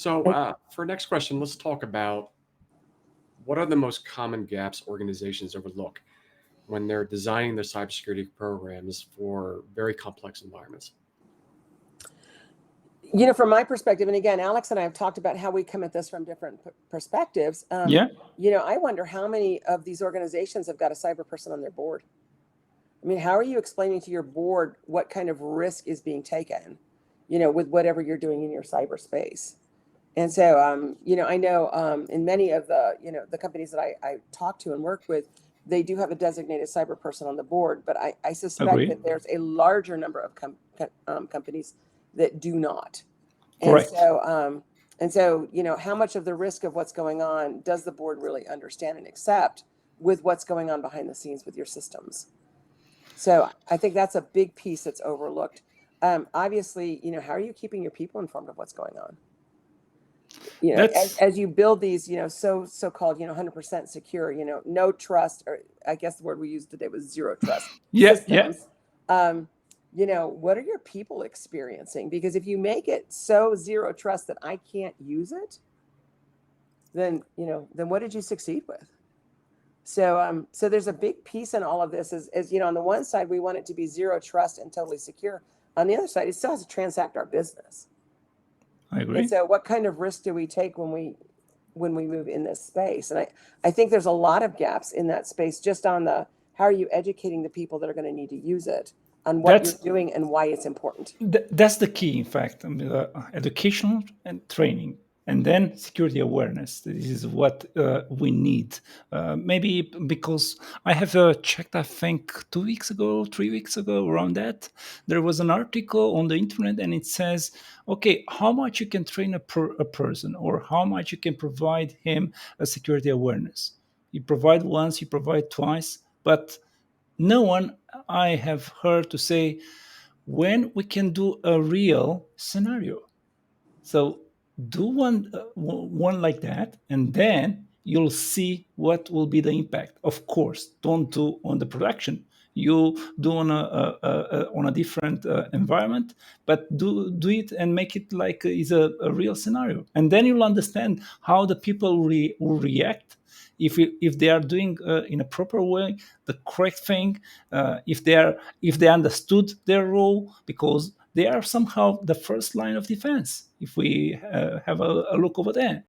So for next question, let's talk about what are the most common gaps organizations overlook when they're designing their cybersecurity programs for very complex environments? From my perspective, and again, Alex and I have talked about how we come at this from different perspectives. Yeah. I wonder how many of these organizations have got a cyber person on their board. I mean, how are you explaining to your board what kind of risk is being taken, with whatever you're doing in your cyberspace? And so, I know in many of the companies that I talk to and work with, they do have a designated cyber person on the board, but I suspect Agree. that there's a larger number of companies that do not. Correct. And so, how much of the risk of what's going on does the board really understand and accept with what's going on behind the scenes with your systems? So I think that's a big piece that's overlooked. Obviously, how are you keeping your people informed of what's going on? As you build these, so-called, 100% secure, no trust, or I guess the word we used today was zero trust systems. What are your people experiencing? Because if you make it so zero trust that I can't use it, then what did you succeed with? So there's a big piece in all of this is on the one side, we want it to be zero trust and totally secure. On the other side, it still has to transact our business. I agree. And so what kind of risk do we take when we move in this space? And I think there's a lot of gaps in that space, just on how are you educating the people that are going to need to use it on what you're doing and why it's important. That's the key, in fact. Education and training, and then security awareness. This is what we need. Maybe because I have checked, I think 3 weeks ago, around that, there was an article on the internet, and it says, okay, how much you can train a person, or how much you can provide him a security awareness. You provide once, you provide twice, but no one I have heard to say when we can do a real scenario. So do one like that, and then you'll see what will be the impact. Of course, don't do on the production. You do on a different environment, but do it and make it like is a real scenario, and then you'll understand how the people will react. If they are doing in a proper way the correct thing, if they understood their role, because they are somehow the first line of defense. If we have a look over there,